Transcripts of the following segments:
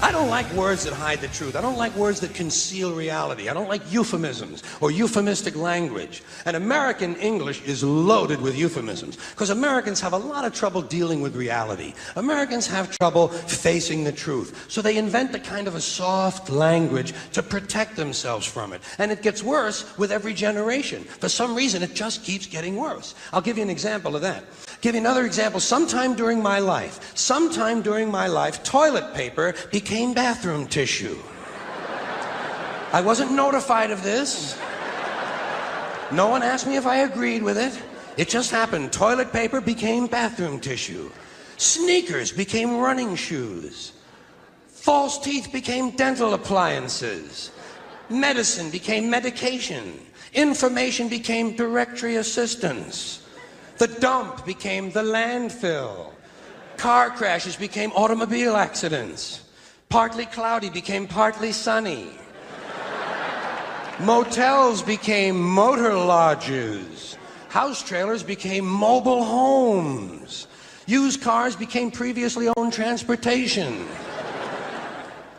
I don't like words that hide the truth. I don't like words that conceal reality. I don't like euphemisms or euphemistic language. And American English is loaded with euphemisms because Americans have a lot of trouble dealing with reality. Americans have trouble facing the truth. So they invent a kind of a soft language to protect themselves from it. And it gets worse with every generation. For some reason, it just keeps getting worse. I'll give you an example of that. Give you another example. Sometime during my life, toilet paper became bathroom tissue. I wasn't notified of this. No one asked me if I agreed with it. It just happened. Toilet paper became bathroom tissue. Sneakers became running shoes. False teeth became dental appliances. Medicine became medication. Information became directory assistance. The dump became the landfill. Car crashes became automobile accidents. Partly cloudy became partly sunny. Motels became motor lodges. House trailers became mobile homes. Used cars became previously owned transportation.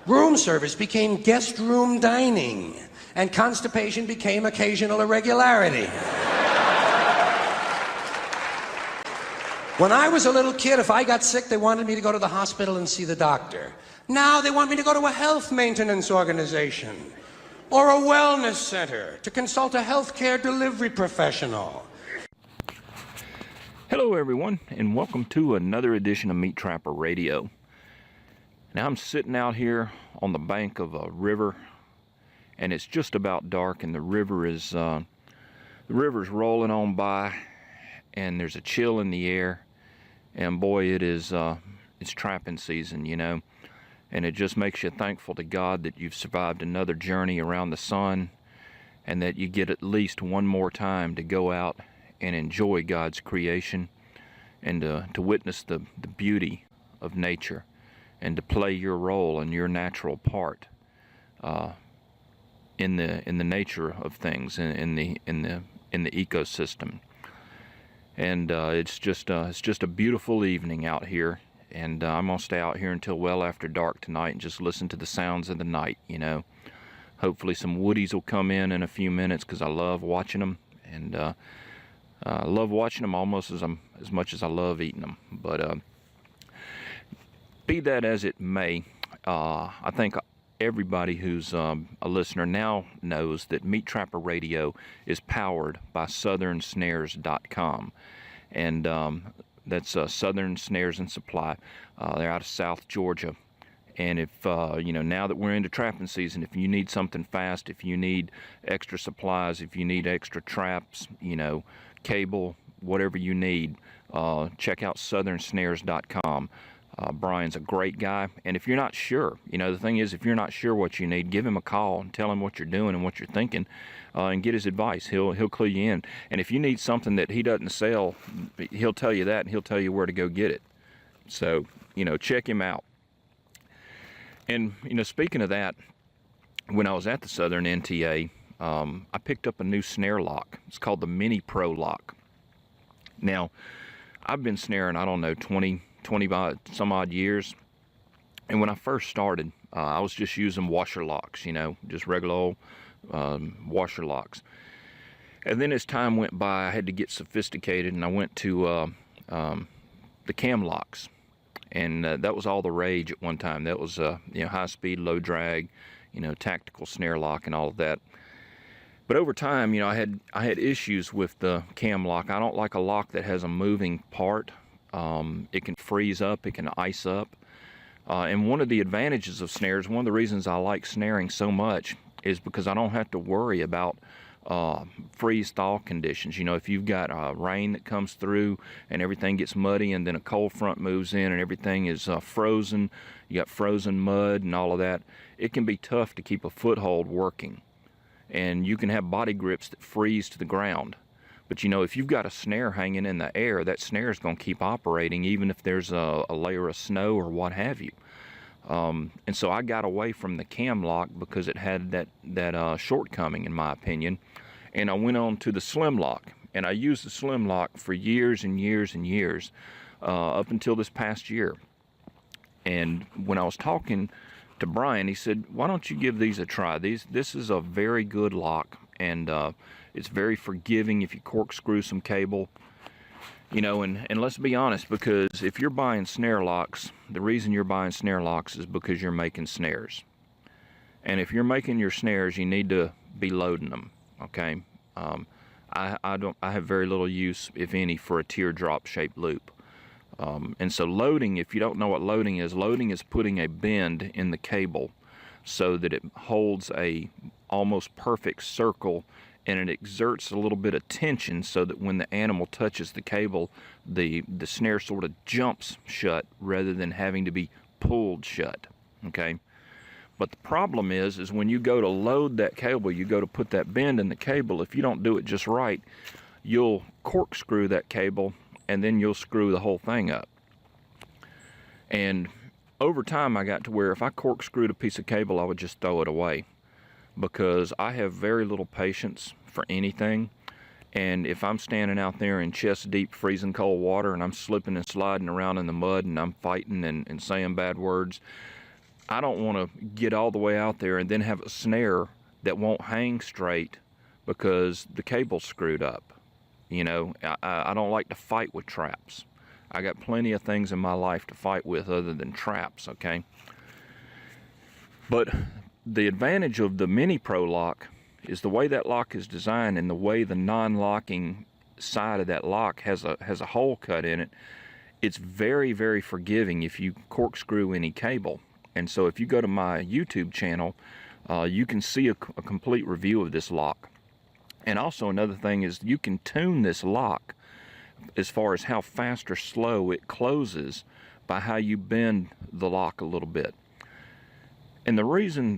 Room service became guest room dining. And constipation became occasional irregularity. When I was a little kid, if I got sick, they wanted me to go to the hospital and see the doctor. Now they want me to go to a health maintenance organization or a wellness center to consult a healthcare delivery professional. Hello everyone, and welcome to another edition of MeatTrapper Radio. Now I'm sitting out here on the bank of a river, and it's just about dark, and the river's rolling on by, and there's a chill in the air. And boy, it's trapping season, you know, and it just makes you thankful to God that you've survived another journey around the sun, and that you get at least one more time to go out and enjoy God's creation, and to witness the beauty of nature, and to play your role and your natural part in the nature of things, in the ecosystem. And it's just a beautiful evening out here, and I'm gonna stay out here until well after dark tonight and just listen to the sounds of the night, you know. Hopefully some woodies will come in a few minutes, because I love watching them, and I love watching them almost as much as I love eating them. But be that as it may, I think everybody who's a listener now knows that MeatTrapper Radio is powered by SouthernSnares.com, and that's Southern Snares and Supply. They're out of South Georgia, and if you know, now that we're into trapping season, if you need something fast, if you need extra supplies, if you need extra traps, you know, cable, whatever you need, check out SouthernSnares.com. Brian's a great guy, and if you're not sure, you know, the thing is, if you're not sure what you need, give him a call and tell him what you're doing and what you're thinking, and get his advice. He'll clue you in. And if you need something that he doesn't sell, he'll tell you that, and he'll tell you where to go get it. So, you know, check him out. And, you know, speaking of that, when I was at the Southern NTA, I picked up a new snare lock. It's called the Mini Pro Lock. Now, I've been snaring, I don't know, 20 some odd years, and when I first started, I was just using washer locks, you know, just regular old washer locks. And then as time went by, I had to get sophisticated, and I went to the cam locks, and that was all the rage at one time. That was you know, high speed, low drag, you know, tactical snare lock and all of that. But over time, you know, I had issues with the cam lock. I don't like a lock that has a moving part. It can freeze up, it can ice up, and one of the advantages of snares, one of the reasons I like snaring so much, is because I don't have to worry about freeze-thaw conditions. You know, if you've got rain that comes through and everything gets muddy, and then a cold front moves in and everything is frozen, you got frozen mud and all of that, it can be tough to keep a foothold working, and you can have body grips that freeze to the ground. But, you know, if you've got a snare hanging in the air, that snare is going to keep operating even if there's a layer of snow or what have you. And so I got away from the cam lock because it had that shortcoming, in my opinion. And I went on to the slim lock. And I used the slim lock for years and years and years, up until this past year. And when I was talking to Brian, he said, why don't you give these a try? This is a very good lock, and it's very forgiving if you corkscrew some cable. You know, and let's be honest, because if you're buying snare locks, the reason you're buying snare locks is because you're making snares. And if you're making your snares, you need to be loading them, okay? I have very little use, if any, for a teardrop shaped loop. And so loading, if you don't know what loading is putting a bend in the cable so that it holds a almost perfect circle, and it exerts a little bit of tension so that when the animal touches the cable, the snare sort of jumps shut rather than having to be pulled shut, okay? But the problem is when you go to load that cable, you go to put that bend in the cable, if you don't do it just right, you'll corkscrew that cable and then you'll screw the whole thing up. And over time I got to where if I corkscrewed a piece of cable, I would just throw it away, because I have very little patience for anything. And if I'm standing out there in chest deep freezing cold water and I'm slipping and sliding around in the mud and I'm fighting and saying bad words, I don't want to get all the way out there and then have a snare that won't hang straight because the cable's screwed up. You know, I don't like to fight with traps. I got plenty of things in my life to fight with other than traps, okay? But the advantage of the Mini Pro lock is the way that lock is designed and the way the non-locking side of that lock has a hole cut in it. It's very, very forgiving if you corkscrew any cable. And so if you go to my YouTube channel, you can see a complete review of this lock. And also another thing is you can tune this lock as far as how fast or slow it closes by how you bend the lock a little bit. And the reason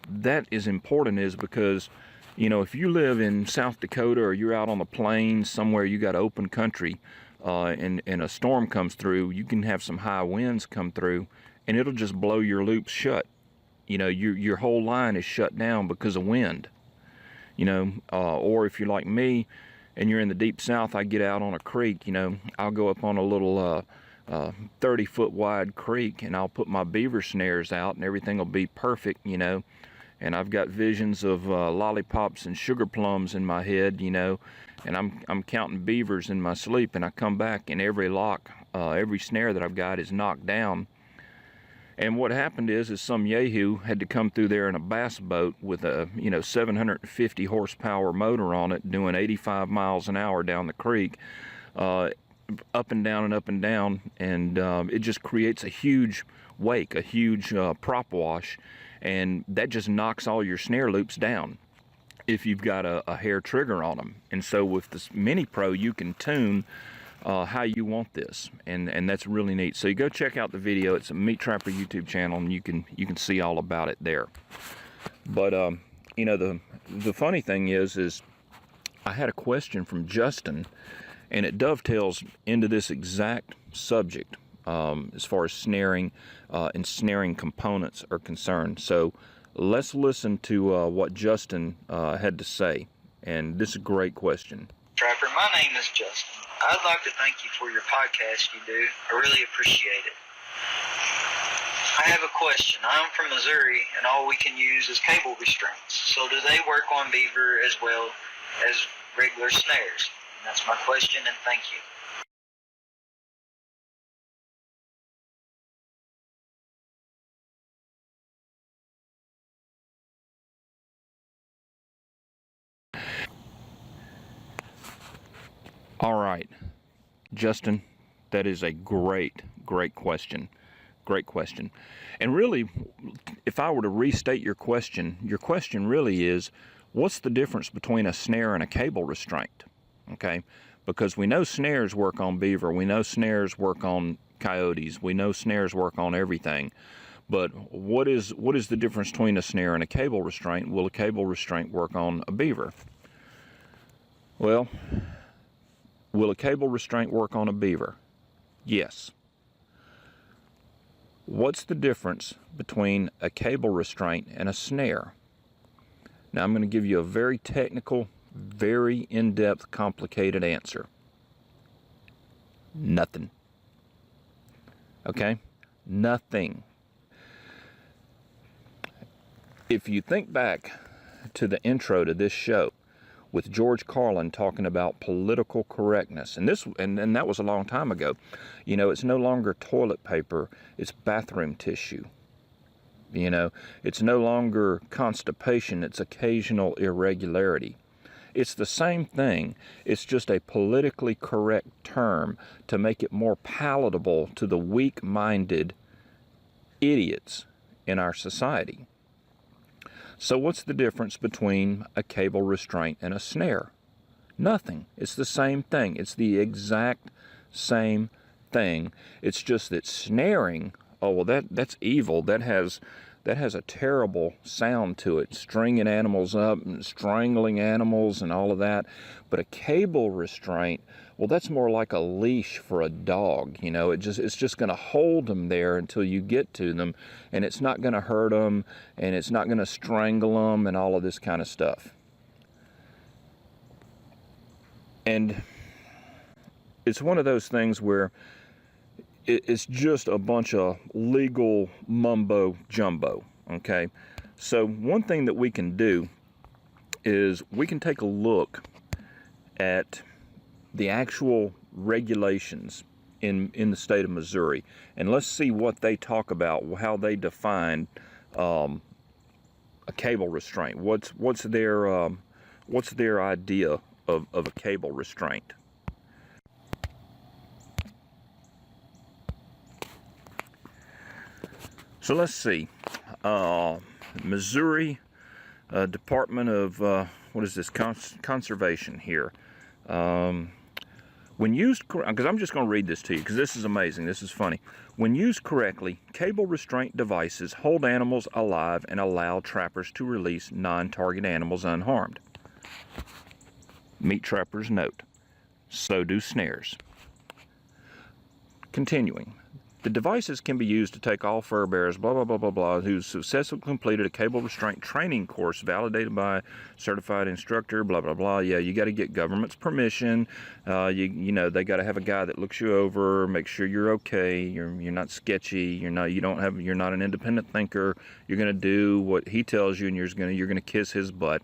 that is important is because, you know, if you live in South Dakota or you're out on the plains somewhere, you got open country, and a storm comes through, you can have some high winds come through and it'll just blow your loops shut. You know, your whole line is shut down because of wind. You know, or if you're like me and you're in the deep south, I get out on a creek, you know, I'll go up on a little 30-foot wide creek and I'll put my beaver snares out and everything will be perfect, you know. And I've got visions of lollipops and sugar plums in my head, you know, and I'm counting beavers in my sleep, and I come back and every lock, every snare that I've got is knocked down. And what happened is some yahoo had to come through there in a bass boat with a, you know, 750 horsepower motor on it, doing 85 miles an hour down the creek, up and down and up and down, and it just creates a huge wake, a huge prop wash, and that just knocks all your snare loops down if you've got a hair trigger on them. And so with this Mini Pro, you can tune how you want this, and that's really neat. So you go check out the video. It's a MeatTrapper YouTube channel, and you can see all about it there. But you know, the funny thing is I had a question from Justin, and it dovetails into this exact subject as far as snaring and snaring components are concerned. So let's listen to what Justin had to say, and this is a great question. Trapper, my name is Justin. I'd like to thank you for your podcast you do. I really appreciate it. I have a question. I'm from Missouri, and all we can use is cable restraints. So do they work on beaver as well as regular snares? And that's my question, and thank you. All right, Justin, that is a great question. Great question. And really, if I were to restate your question really is, what's the difference between a snare and a cable restraint? Okay, because we know snares work on beaver, we know snares work on coyotes, we know snares work on everything. But what is the difference between a snare and a cable restraint? Will a cable restraint work on a beaver? Well, will a cable restraint work on a beaver? Yes. What's the difference between a cable restraint and a snare? Now I'm going to give you a very technical, very in-depth, complicated answer. Nothing. Okay? Nothing. If you think back to the intro to this show with George Carlin talking about political correctness, and that was a long time ago. You know, it's no longer toilet paper, it's bathroom tissue. You know, it's no longer constipation, it's occasional irregularity. It's the same thing. It's just a politically correct term to make it more palatable to the weak-minded idiots in our society. So what's the difference between a cable restraint and a snare? Nothing. It's the same thing. It's the exact same thing. It's just that snaring, oh, well, that's evil. That has a terrible sound to it, stringing animals up and strangling animals and all of that. But a cable restraint, well, that's more like a leash for a dog. You know, it's just going to hold them there until you get to them, and it's not going to hurt them, and it's not going to strangle them and all of this kind of stuff. And it's one of those things where it's just a bunch of legal mumbo jumbo, okay? So one thing that we can do is we can take a look at the actual regulations in the state of Missouri, and let's see what they talk about, how they define a cable restraint. What's their idea of a cable restraint? So let's see, Missouri Department of, what is this, Conservation here. When used, because I'm just going to read this to you because this is amazing, this is funny. When used correctly, cable restraint devices hold animals alive and allow trappers to release non-target animals unharmed. MeatTrapper's note, so do snares. Continuing. The devices can be used to take all fur bearers, blah, blah, blah, blah, blah, who successfully completed a cable restraint training course validated by a certified instructor, blah, blah, blah. Yeah, you got to get government's permission. You know, they got to have a guy that looks you over, make sure you're okay, you're not sketchy, you're not an independent thinker. You're going to do what he tells you, and you're going to kiss his butt.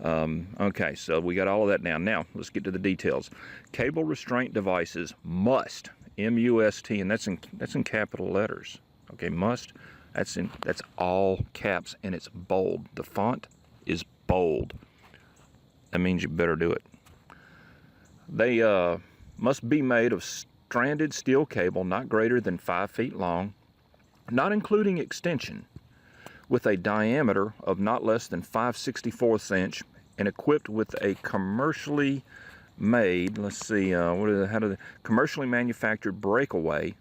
Okay, so we got all of that down. Now, let's get to the details. Cable restraint devices must, M-U-S-T, and that's in capital letters. Okay, must, that's all caps, and it's bold. The font is bold. That means you better do it. They must be made of stranded steel cable not greater than 5 feet long, not including extension, with a diameter of not less than 5/64 inch, and equipped with a commercially made, let's see, commercially manufactured breakaway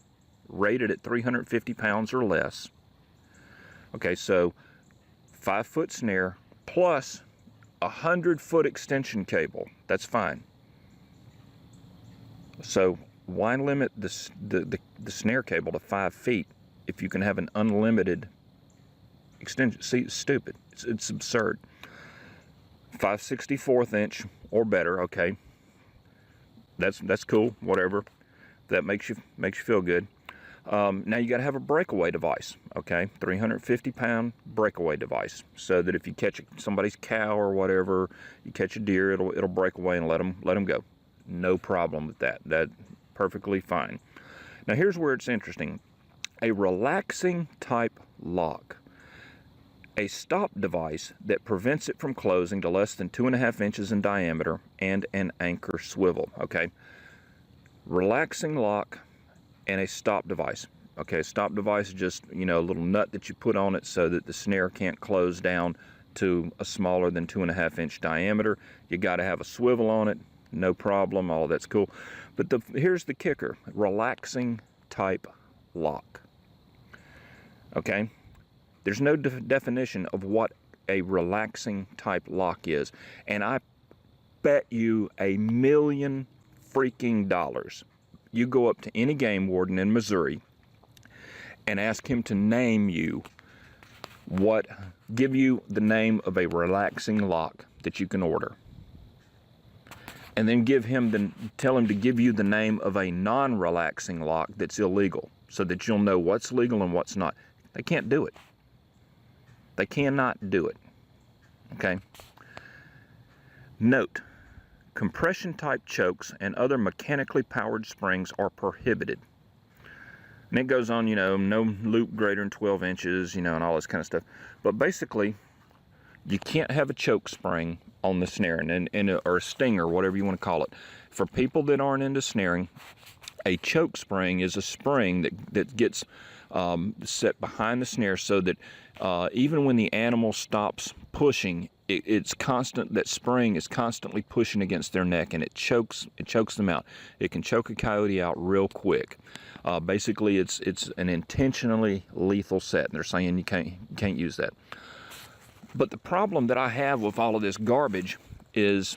rated at 350 pounds or less. Okay, so 5-foot snare plus 100-foot extension cable. That's fine. So why limit the snare cable to 5 feet if you can have an unlimited extension? See, it's stupid. It's absurd. 5/64 inch or better. Okay, that's cool. Whatever. That makes you feel good. Now you got to have a breakaway device. Okay, 350-pound breakaway device, so that if you catch somebody's cow or whatever, you catch a deer, it'll break away and let them go. No problem with that. That's perfectly fine. Now here's where it's interesting. A relaxing type lock. A stop device that prevents it from closing to less than 2.5 inches in diameter, and an anchor swivel. Okay, relaxing lock and a stop device. Okay, a stop device is just, a little nut that you put on it so that the snare can't close down to a smaller than 2.5 inch diameter. You got to have a swivel on it, no problem, all that's cool. But here's the kicker: relaxing type lock. Okay, there's no definition of what a relaxing type lock is, and I bet you $1 million freaking dollars you go up to any game warden in Missouri and ask him to name you give you the name of a relaxing lock that you can order, and then tell him to give you the name of a non-relaxing lock that's illegal, so that you'll know what's legal and what's not. They can't do it. They cannot do it. Okay? Note, compression type chokes and other mechanically powered springs are prohibited. And it goes on, no loop greater than 12 inches, and all this kind of stuff. But basically, you can't have a choke spring on the snare, or a stinger, whatever you want to call it. For people that aren't into snaring, a choke spring is a spring that gets set behind the snare so that even when the animal stops pushing, it's constant. That spring is constantly pushing against their neck, and it chokes them out. It can choke a coyote out real quick. Basically, it's an intentionally lethal set, and they're saying you can't use that. But the problem that I have with all of this garbage is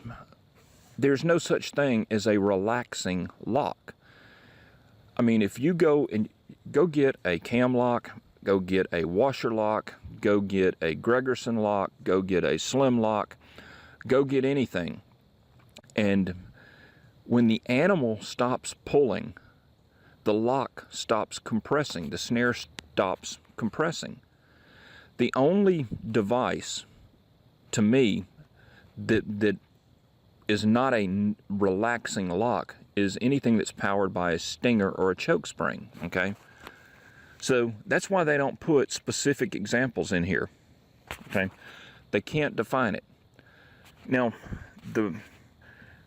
there's no such thing as a relaxing lock. I mean, if you go get a cam lock, go get a washer lock, go get a Gregerson lock, go get a slim lock, go get anything. And when the animal stops pulling, the lock stops compressing, the snare stops compressing. The only device, to me, that is not a relaxing lock is anything that's powered by a stinger or a choke spring, okay? So that's why they don't put specific examples in here, okay? They can't define it. Now, then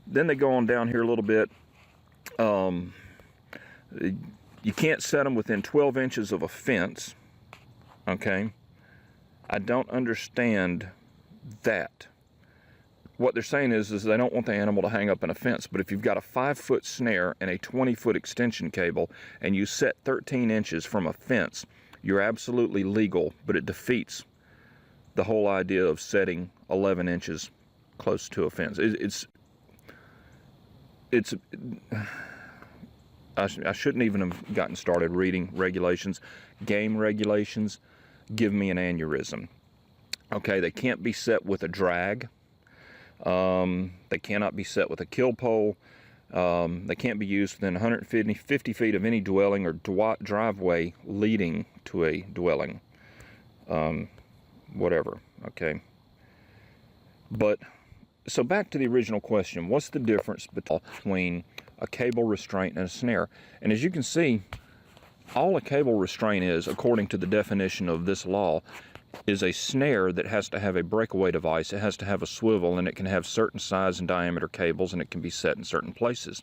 they go on down here a little bit. You can't set them within 12 inches of a fence, okay? I don't understand that. What they're saying is they don't want the animal to hang up in a fence, but if you've got a 5-foot snare and a 20-foot extension cable and you set 13 inches from a fence, you're absolutely legal, but it defeats the whole idea of setting 11 inches close to a fence. I shouldn't even have gotten started reading regulations. Game regulations give me an aneurysm. Okay, they can't be set with a drag. They cannot be set with a kill pole. They can't be used within 150 feet of any dwelling or driveway leading to a dwelling. Whatever, okay. But, so back to the original question, what's the difference between a cable restraint and a snare? And as you can see, all a cable restraint is, according to the definition of this law, is a snare that has to have a breakaway device. It has to have a swivel, and it can have certain size and diameter cables, and it can be set in certain places.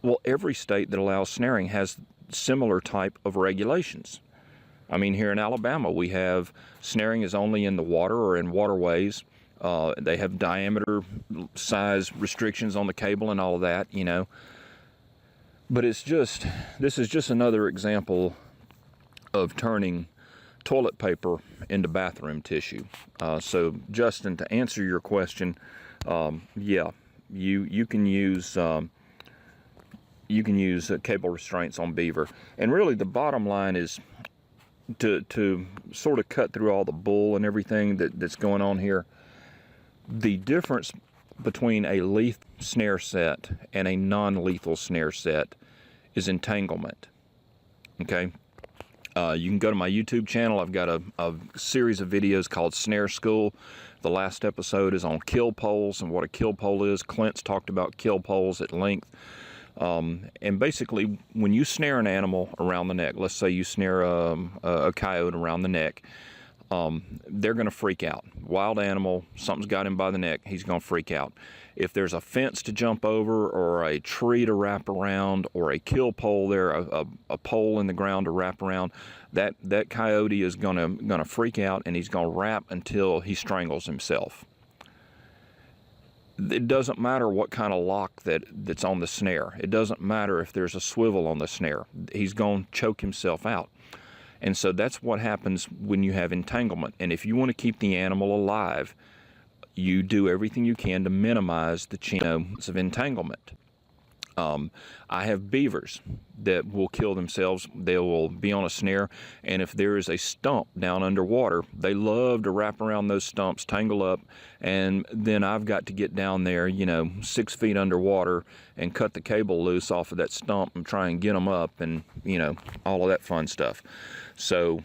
Well, every state that allows snaring has similar type of regulations. I mean, here in Alabama, we have snaring is only in the water or in waterways. They have diameter, size restrictions on the cable and all of that, But this is just another example of turning toilet paper into bathroom tissue. So, Justin, to answer your question, yeah, you can use cable restraints on beaver, and really the bottom line is to sort of cut through all the bull and everything that's going on here. The difference between a lethal snare set and a non-lethal snare set is entanglement. Okay. You can go to my YouTube channel. I've got a series of videos called Snare School. The last episode is on kill poles and what a kill pole is. Clint's talked about kill poles at length. And basically, when you snare an animal around the neck, let's say you snare a coyote around the neck, they're going to freak out. Wild animal, something's got him by the neck, he's going to freak out. If there's a fence to jump over or a tree to wrap around or a kill pole there, a pole in the ground to wrap around, that coyote is going to freak out, and he's going to wrap until he strangles himself. It doesn't matter what kind of lock that's on the snare. It doesn't matter if there's a swivel on the snare. He's going to choke himself out. And so that's what happens when you have entanglement. And if you want to keep the animal alive, you do everything you can to minimize the chance of entanglement. I have beavers that will kill themselves. They will be on a snare, and if there is a stump down underwater, they love to wrap around those stumps, tangle up, and then I've got to get down there, 6 feet underwater and cut the cable loose off of that stump and try and get them up, and all of that fun stuff. So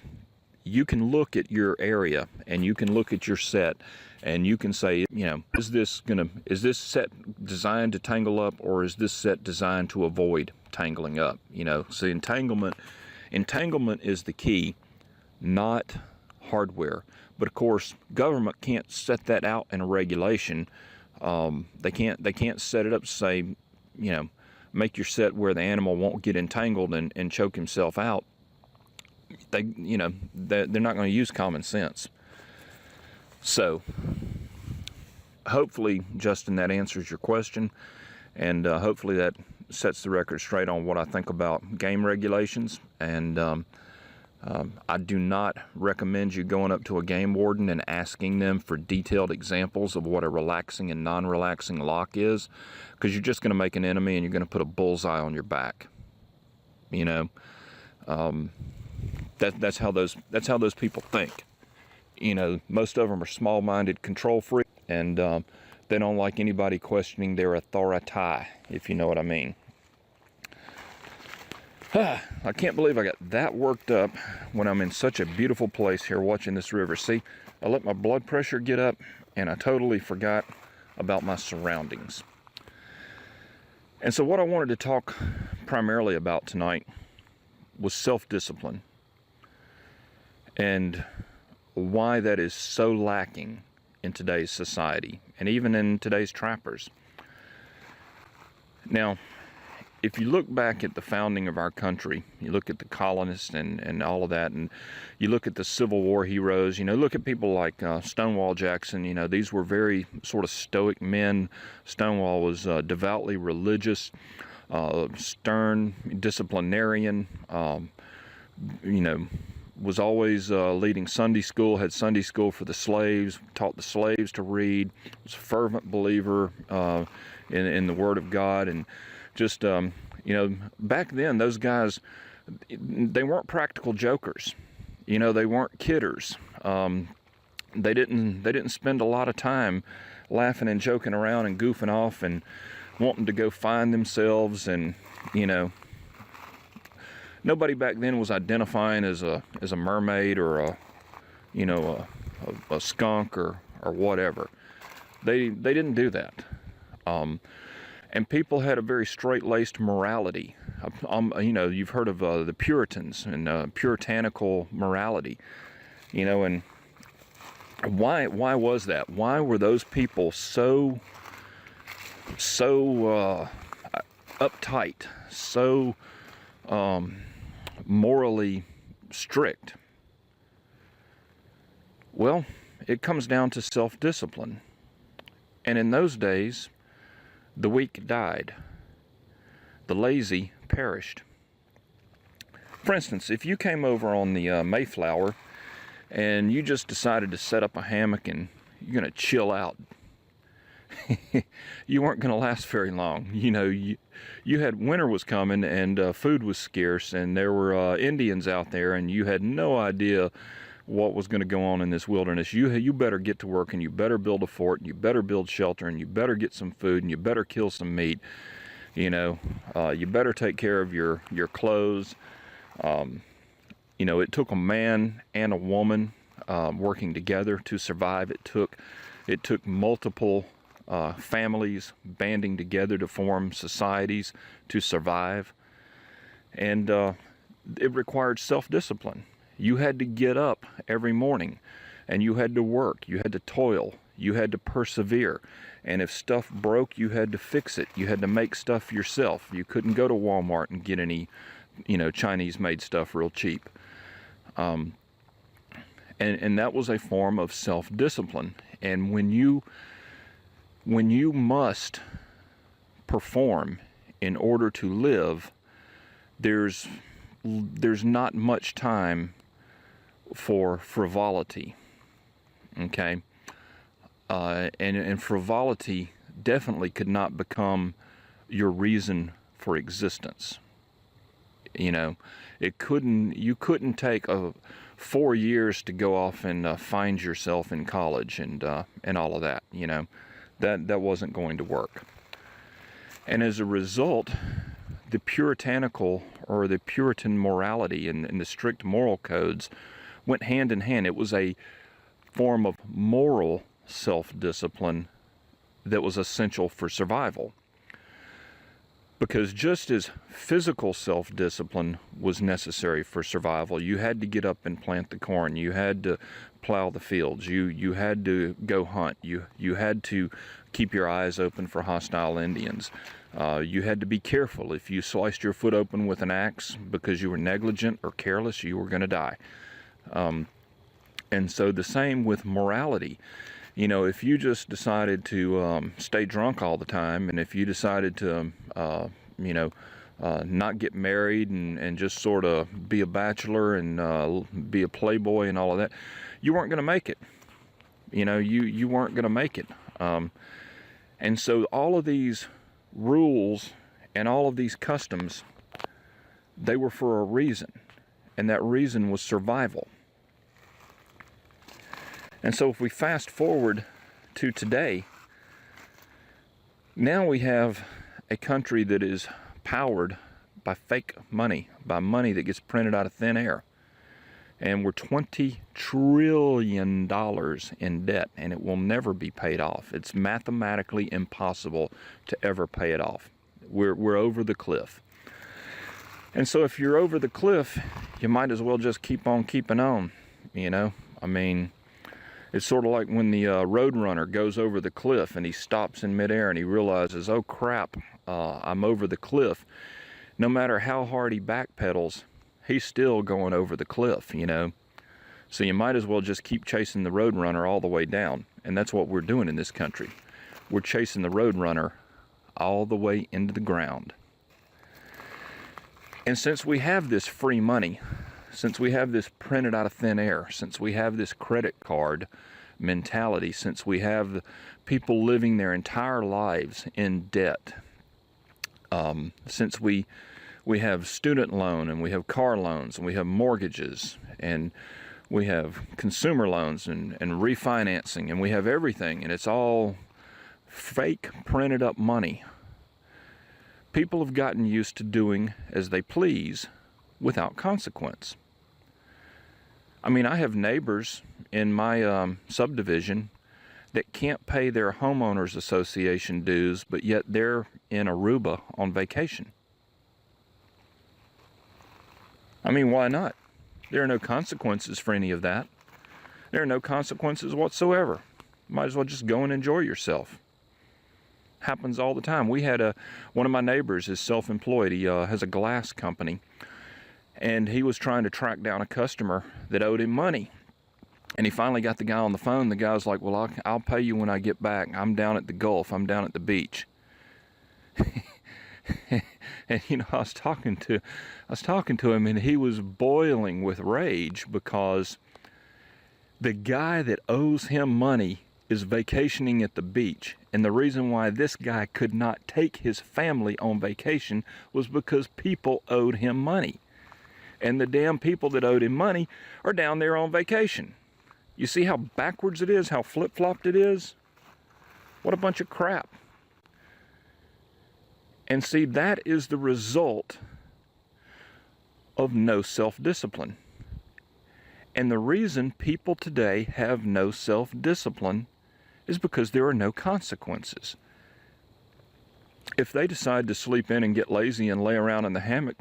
you can look at your area and you can look at your set and you can say, you know, is this set designed to tangle up, or is this set designed to avoid tangling up? You know, so entanglement is the key, not hardware. But of course, government can't set that out in a regulation. They can't set it up to say, you know, make your set where the animal won't get entangled and choke himself out. They're not going to use common sense. So hopefully, Justin, that answers your question, and hopefully that sets the record straight on what I think about game regulations. And I do not recommend you going up to a game warden and asking them for detailed examples of what a relaxing and non-relaxing lock is, because you're just going to make an enemy and you're going to put a bullseye on your back. You know, that's how those people think. You know, most of them are small-minded control freaks, and they don't like anybody questioning their authority, if you know what I mean. I can't believe I got that worked up when I'm in such a beautiful place here watching this river. See, I let my blood pressure get up and I totally forgot about my surroundings. And so what I wanted to talk primarily about tonight was self-discipline and why that is so lacking in today's society and even in today's trappers. Now, if you look back at the founding of our country, you look at the colonists and all of that, and you look at the Civil War heroes, you know, look at people like Stonewall Jackson. You know, these were very sort of stoic men. Stonewall was devoutly religious, stern, disciplinarian, you know, was always leading Sunday school, had Sunday school for the slaves, taught the slaves to read, was a fervent believer in the Word of God. And just, you know, back then, those guys, they weren't practical jokers. You know, they weren't kidders. They didn't spend a lot of time laughing and joking around and goofing off and wanting to go find themselves. And, you know, nobody back then was identifying as a mermaid or a skunk or whatever. They didn't do that. And people had a very straight-laced morality. You know, you've heard of the Puritans and puritanical morality. You know, and why was that? Why were those people so uptight, so morally strict? Well, it comes down to self-discipline. And in those days, the weak died. The lazy perished. For instance, if you came over on the Mayflower and you just decided to set up a hammock and you're going to chill out, you weren't going to last very long. You know, you had winter was coming and food was scarce, and there were Indians out there, and you had no idea what was going to go on in this wilderness. You better get to work, and you better build a fort, and you better build shelter, and you better get some food, and you better kill some meat. You know, you better take care of your clothes. You know, it took a man and a woman working together to survive. It took multiple families banding together to form societies to survive, and it required self-discipline. You had to get up every morning, and you had to work, you had to toil, you had to persevere. And if stuff broke, you had to fix it. You had to make stuff yourself. You couldn't go to Walmart and get any, you know, Chinese-made stuff real cheap. And that was a form of self-discipline. And when you must perform in order to live, there's not much time for frivolity, okay? And frivolity definitely could not become your reason for existence. You know, you couldn't take 4 years to go off and find yourself in college and all of that. You know, that wasn't going to work. And as a result, the puritanical or the Puritan morality and the strict moral codes went hand in hand. It was a form of moral self-discipline that was essential for survival. Because just as physical self-discipline was necessary for survival, you had to get up and plant the corn, you had to plow the fields, you had to go hunt, you had to keep your eyes open for hostile Indians. You had to be careful. If you sliced your foot open with an axe because you were negligent or careless, you were going to die. And so the same with morality. You know, if you just decided to stay drunk all the time, and if you decided to, not get married and just sort of be a bachelor and be a playboy and all of that, you weren't going to make it. You know, you weren't going to make it. And so all of these rules and all of these customs, they were for a reason, and that reason was survival. And so if we fast forward to today, now we have a country that is powered by fake money, by money that gets printed out of thin air. And we're $20 trillion in debt, and it will never be paid off. It's mathematically impossible to ever pay it off. We're over the cliff. And so if you're over the cliff, you might as well just keep on keeping on, you know? I mean, it's sort of like when the road runner goes over the cliff and he stops in midair and he realizes, oh crap, I'm over the cliff. No matter how hard he backpedals, he's still going over the cliff, you know. So you might as well just keep chasing the road runner all the way down. And that's what we're doing in this country. We're chasing the road runner all the way into the ground. And since we have this free money, since we have this printed out of thin air, since we have this credit card mentality, since we have people living their entire lives in debt, since we have student loan and we have car loans and we have mortgages and we have consumer loans and refinancing and we have everything, and it's all fake printed up money. People have gotten used to doing as they please without consequence. I mean, I have neighbors in my subdivision that can't pay their homeowners association dues, but yet they're in Aruba on vacation. I mean, why not? There are no consequences for any of that. There are no consequences whatsoever. Might as well just go and enjoy yourself. Happens all the time. We had one of my neighbors is self-employed. He has a glass company, and he was trying to track down a customer that owed him money. And he finally got the guy on the phone. The guy was like, well, I'll pay you when I get back. I'm down at the Gulf. I'm down at the beach. And you know, I was talking to him, and he was boiling with rage because the guy that owes him money is vacationing at the beach. And the reason why this guy could not take his family on vacation was because people owed him money. And the damn people that owed him money are down there on vacation. You see how backwards it is, how flip-flopped it is? What a bunch of crap. And see, that is the result of no self-discipline. And the reason people today have no self-discipline is because there are no consequences. If they decide to sleep in and get lazy and lay around in the hammock,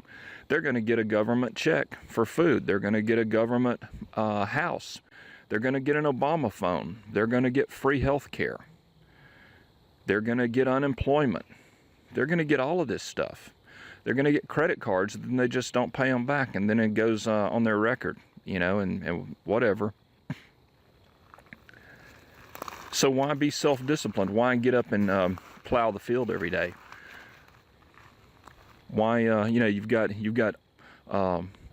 they're going to get a government check for food. They're going to get a government house. They're going to get an Obama phone. They're going to get free health care. They're going to get unemployment. They're going to get all of this stuff. They're going to get credit cards, and they just don't pay them back, and then it goes on their record, you know, and whatever. So why be self-disciplined? Why get up and plow the field every day? Why, you know, you've got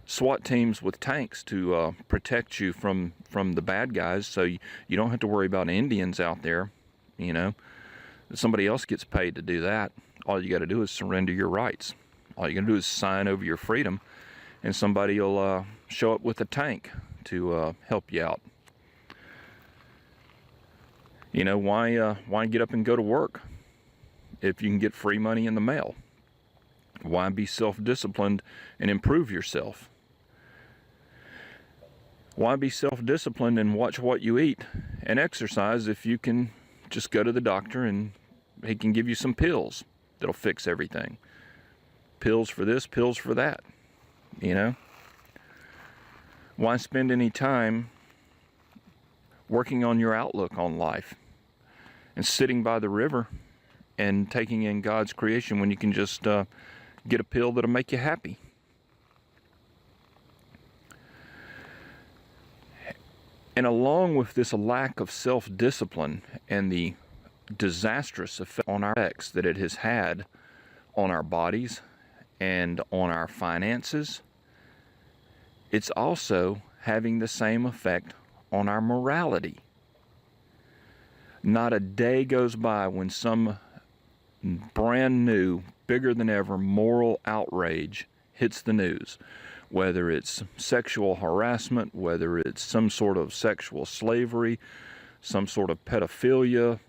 SWAT teams with tanks to protect you from the bad guys, so you don't have to worry about Indians out there, you know. Somebody else gets paid to do that. All you got to do is surrender your rights. All you got to do is sign over your freedom, and somebody will show up with a tank to help you out. You know, why get up and go to work if you can get free money in the mail? Why be self-disciplined and improve yourself? Why be self-disciplined and watch what you eat and exercise if you can just go to the doctor and he can give you some pills that'll fix everything? Pills for this, pills for that, you know? Why spend any time working on your outlook on life and sitting by the river and taking in God's creation when you can just get a pill that'll make you happy? And along with this lack of self-discipline and the disastrous effect on our effects that it has had on our bodies and on our finances, it's also having the same effect on our morality. Not a day goes by when some brand new, bigger than ever moral outrage hits the news. Whether it's sexual harassment, whether it's some sort of sexual slavery, some sort of pedophilia,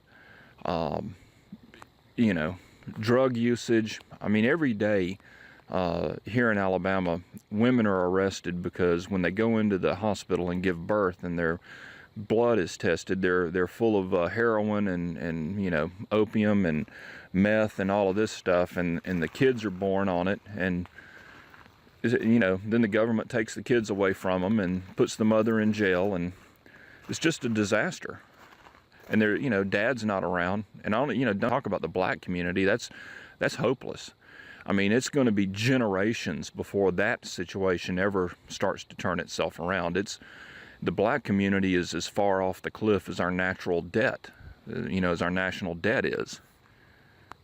you know, drug usage. I mean, every day here in Alabama, women are arrested because when they go into the hospital and give birth and their blood is tested, they're full of heroin and you know, opium and meth and all of this stuff, and the kids are born on it, and you know, then the government takes the kids away from them and puts the mother in jail, and it's just a disaster. And they're, you know, dad's not around, and I don't, you know, don't talk about the black community. That's hopeless. I mean, it's going to be generations before that situation ever starts to turn itself around. The black community is as far off the cliff as our natural debt, you know, as our national debt is.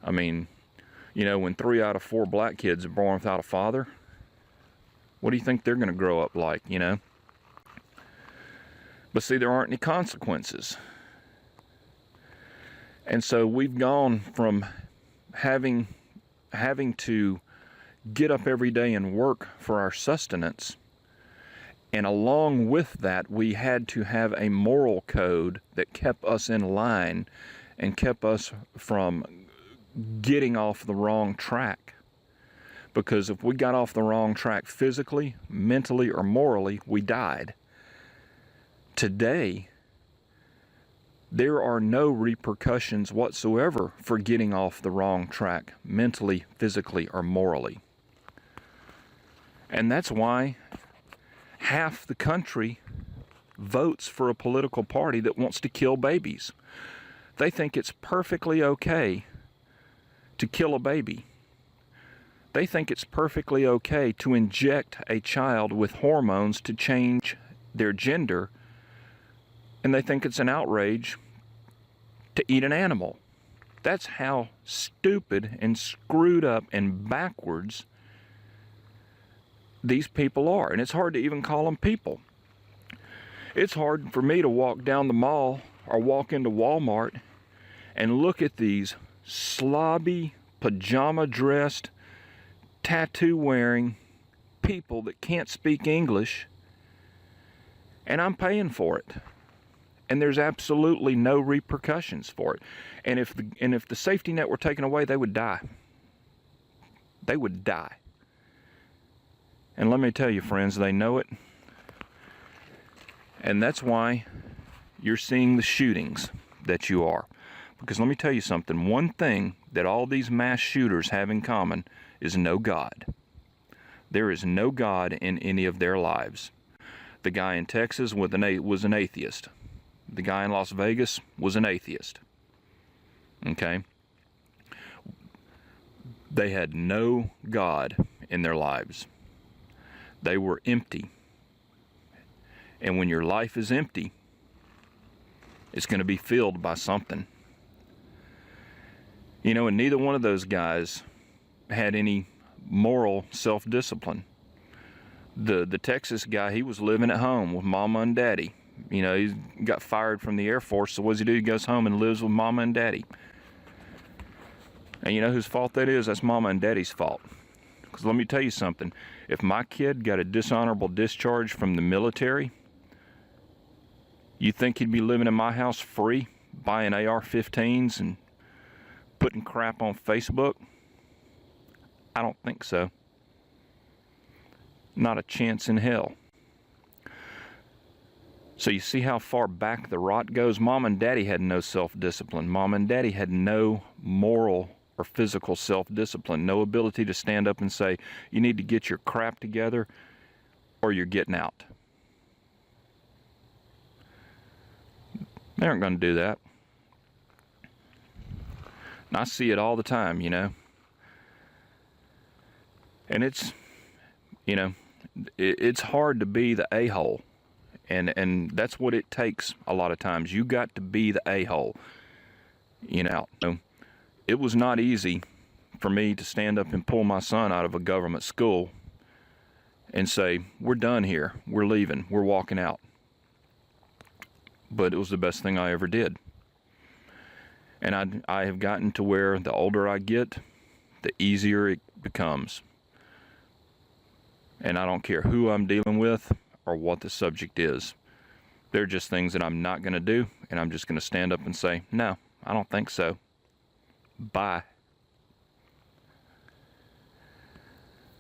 I mean, you know, when 3 out of 4 black kids are born without a father, what do you think they're going to grow up like, you know? But see, there aren't any consequences. And so we've gone from having to get up every day and work for our sustenance, and along with that, we had to have a moral code that kept us in line and kept us from getting off the wrong track. Because if we got off the wrong track physically, mentally, or morally, we died. Today, there are no repercussions whatsoever for getting off the wrong track mentally, physically, or morally. And that's why half the country votes for a political party that wants to kill babies. They think it's perfectly okay to kill a baby. They think it's perfectly okay to inject a child with hormones to change their gender, and they think it's an outrage to eat an animal. That's how stupid and screwed up and backwards these people are. And it's hard to even call them people. It's hard for me to walk down the mall or walk into Walmart and look at these slobby, pajama-dressed, tattoo-wearing people that can't speak English, and I'm paying for it. And there's absolutely no repercussions for it. And if the safety net were taken away, they would die. They would die. And let me tell you, friends, they know it. And that's why you're seeing the shootings that you are. Because let me tell you something. One thing that all these mass shooters have in common is no God. There is no God in any of their lives. The guy in Texas was an atheist. The guy in Las Vegas was an atheist. Okay? They had no God in their lives. They were empty. And when your life is empty, it's going to be filled by something. You know, and neither one of those guys had any moral self-discipline. The Texas guy, he was living at home with mama and daddy. You know, he got fired from the Air Force, so what does he do? He goes home and lives with mama and daddy. And you know whose fault that is? That's mama and daddy's fault. Because let me tell you something. If my kid got a dishonorable discharge from the military, you think he'd be living in my house free, buying AR-15s and putting crap on Facebook? I don't think so. Not a chance in hell. So you see how far back the rot goes? Mom and Daddy had no self-discipline. Mom and Daddy had no moral or physical self-discipline, no ability to stand up and say, you need to get your crap together or you're getting out. They aren't going to do that. And I see it all the time, you know. And it's, you know, it's hard to be the a-hole. And that's what it takes a lot of times. You got to be the a-hole. You know, it was not easy for me to stand up and pull my son out of a government school and say, we're done here. We're leaving. We're walking out. But it was the best thing I ever did. And I have gotten to where the older I get, the easier it becomes. And I don't care who I'm dealing with or what the subject is. They're just things that I'm not going to do, and I'm just going to stand up and say, no, I don't think so. Bye.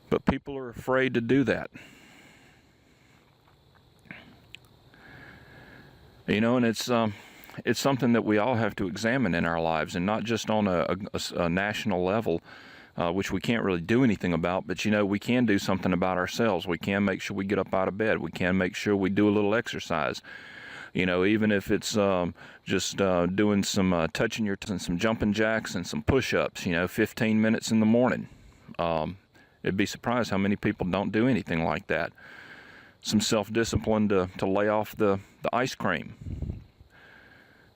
But people are afraid to do that. You know, and it's something that we all have to examine in our lives, and not just on a national level, which we can't really do anything about, but you know, we can do something about ourselves. We can make sure we get up out of bed. We can make sure we do a little exercise. You know, even if it's just doing some touching your toes and some jumping jacks and some push-ups, you know, 15 minutes in the morning. It'd be surprised how many people don't do anything like that. Some self-discipline to lay off the ice cream.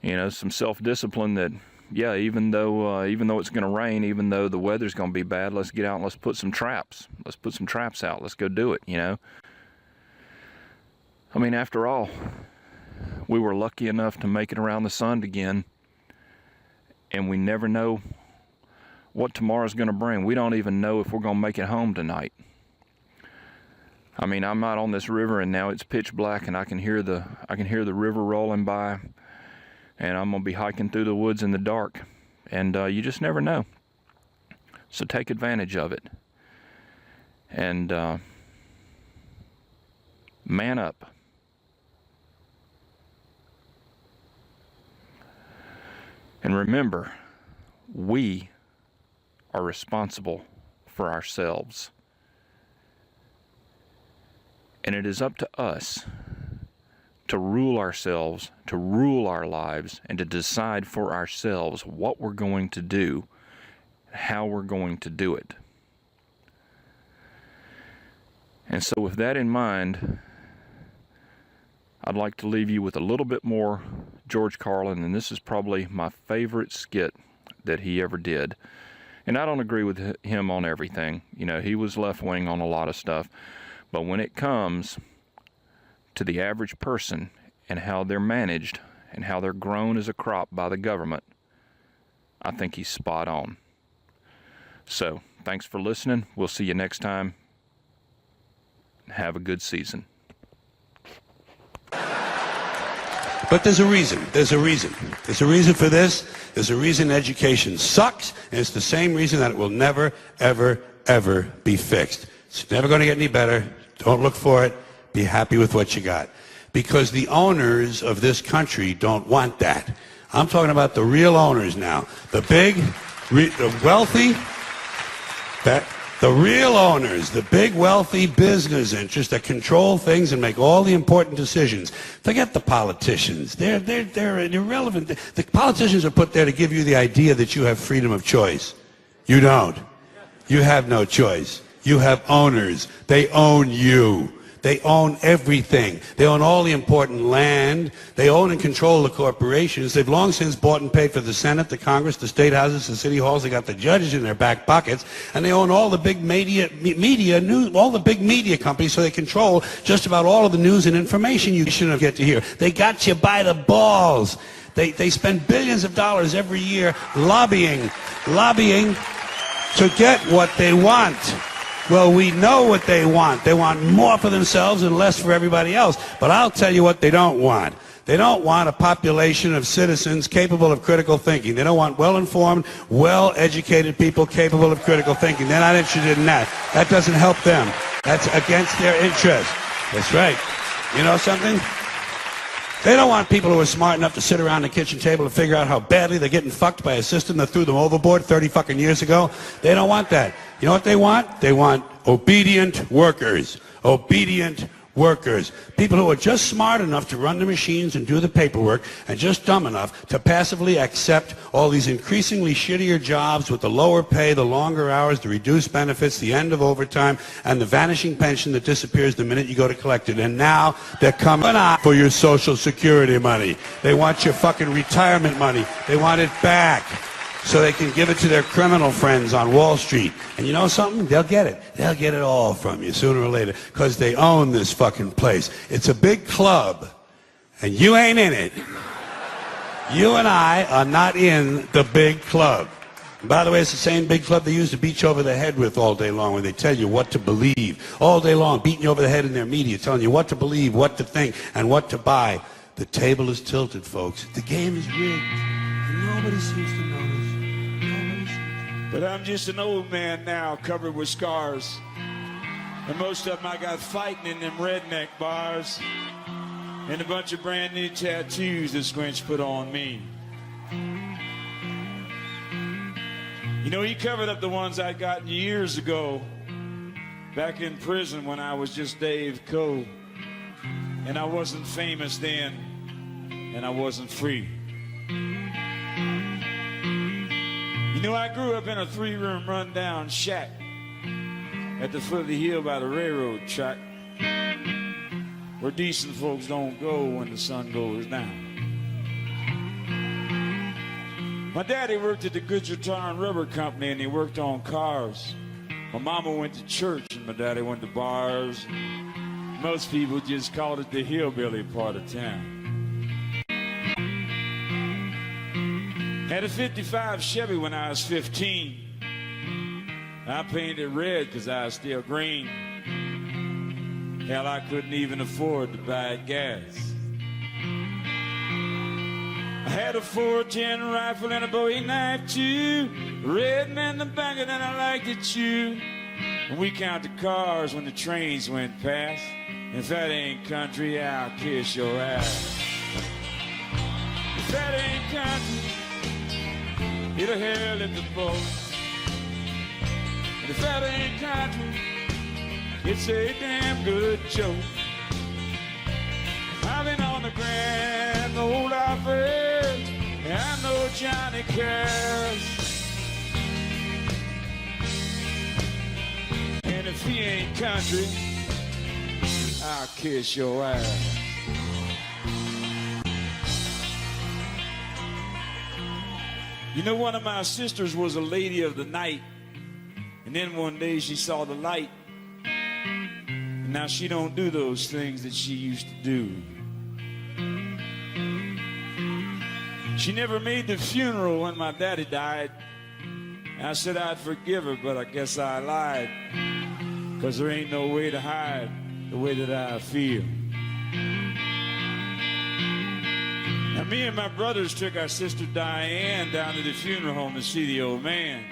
You know, some self-discipline that, yeah, even though it's going to rain, even though the weather's going to be bad, let's get out and let's put some traps. Let's put some traps out. Let's go do it, you know. I mean, after all, we were lucky enough to make it around the sun again, and we never know what tomorrow's going to bring. We don't even know if we're going to make it home tonight. I mean, I'm out on this river, and now it's pitch black, and I can hear the river rolling by. And I'm going to be hiking through the woods in the dark. And you just never know. So take advantage of it. And man up. And remember, we are responsible for ourselves. And it is up to us to rule ourselves, to rule our lives, and to decide for ourselves what we're going to do, how we're going to do it. And so with that in mind, I'd like to leave you with a little bit more George Carlin, and this is probably my favorite skit that he ever did. And I don't agree with him on everything. You know, he was left-wing on a lot of stuff. But when it comes to the average person and how they're managed and how they're grown as a crop by the government, I think he's spot on. So, thanks for listening. We'll see you next time. Have a good season. But there's a reason. There's a reason. There's a reason for this. There's a reason education sucks, and it's the same reason that it will never, ever, ever be fixed. It's never going to get any better. Don't look for it. Be happy with what you got. Because the owners of this country don't want that. I'm talking about the real owners now. The big, the wealthy, the real owners, the big wealthy business interests that control things and make all the important decisions. Forget the politicians. They're irrelevant. The politicians are put there to give you the idea that you have freedom of choice. You don't. You have no choice. You have owners. They own you. They own everything. They own all the important land. They own and control the corporations. They've long since bought and paid for the Senate, the Congress, the state houses, the city halls. They got the judges in their back pockets, and they own all the big media news, all the big media companies. So they control just about all of the news and information you shouldn't get to hear. They got you by the balls. They spend billions of dollars every year lobbying to get what they want. Well, we know what they want. They want more for themselves and less for everybody else. But I'll tell you what they don't want. They don't want a population of citizens capable of critical thinking. They don't want well-informed, well-educated people capable of critical thinking. They're not interested in that. That doesn't help them. That's against their interest. That's right. You know something? They don't want people who are smart enough to sit around the kitchen table and figure out how badly they're getting fucked by a system that threw them overboard 30 fucking years ago. They don't want that. You know what they want? They want obedient workers. Obedient workers. People who are just smart enough to run the machines and do the paperwork and just dumb enough to passively accept all these increasingly shittier jobs with the lower pay, the longer hours, the reduced benefits, the end of overtime, and the vanishing pension that disappears the minute you go to collect it. And now they're coming out for your Social Security money. They want your fucking retirement money. They want it back so they can give it to their criminal friends on Wall Street. And you know something? They'll get it. They'll get it all from you sooner or later because they own this fucking place. It's a big club, and you ain't in it. You and I are not in the big club. And by the way, it's the same big club they used to beat you over the head with all day long when they tell you what to believe. All day long, beating you over the head in their media, telling you what to believe, what to think, and what to buy. The table is tilted, folks. The game is rigged, and nobody seems to notice. But I'm just an old man now, covered with scars. And most of them I got fighting in them redneck bars. And a bunch of brand new tattoos this Grinch put on me. You know, he covered up the ones I'd gotten years ago, back in prison when I was just Dave Coe. And I wasn't famous then, and I wasn't free. You know, I grew up in a 3-room rundown shack at the foot of the hill by the railroad track, where decent folks don't go when the sun goes down. My daddy worked at the Goodyear Tire and Rubber Company, and he worked on cars. My mama went to church, and my daddy went to bars. Most people just called it the hillbilly part of town. Had a 55 Chevy when I was 15. I painted it red because I was still green. Hell, I couldn't even afford to buy gas. I had a 410 rifle and a Bowie knife too, red and in the back and I liked to chew. And we count the cars when the trains went past. If that ain't country, I'll kiss your ass. If that ain't country, it'll hell at the boat. And if that ain't country, it's a damn good joke. I've been on the Grand Ole Opry, and I know Johnny cares. And if he ain't country, I'll kiss your ass. You know, one of my sisters was a lady of the night, and then one day she saw the light, and now she don't do those things that she used to do. She never made the funeral when my daddy died. I said I'd forgive her, but I guess I lied, 'cause there ain't no way to hide the way that I feel. Now, me and my brothers took our sister Diane down to the funeral home to see the old man.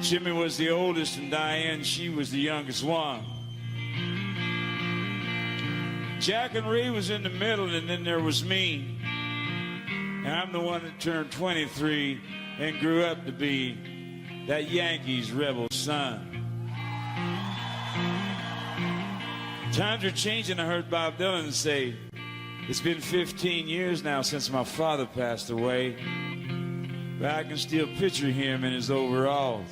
Jimmy was the oldest, and Diane, she was the youngest one. Jack and Ray was in the middle, and then there was me. And I'm the one that turned 23 and grew up to be that Yankees rebel son. Times are changing. I heard Bob Dylan say, it's been 15 years now since my father passed away, but I can still picture him in his overalls.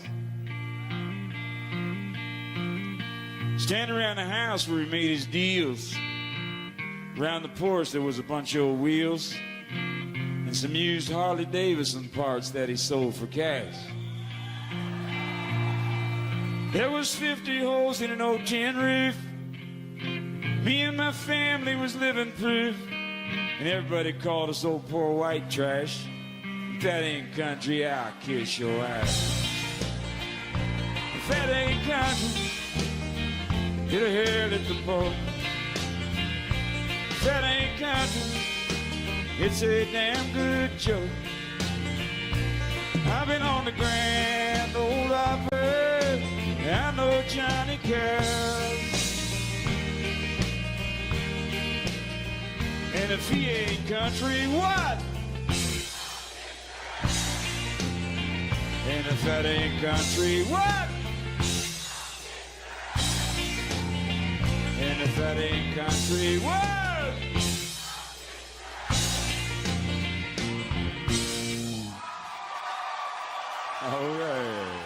Standing around the house where he made his deals. Around the porch there was a bunch of old wheels and some used Harley Davidson parts that he sold for cash. There was 50 holes in an old tin roof. Me and my family was living proof, and everybody called us old poor white trash. If that ain't country, I'll kiss your ass. If that ain't country, it'll hell at the boat. If that ain't country, it's a damn good joke. I've been on the Grand Ole Opry, and I know Johnny cares. And if he ain't country, what? And if that ain't country, what? And if that ain't country, what? All right.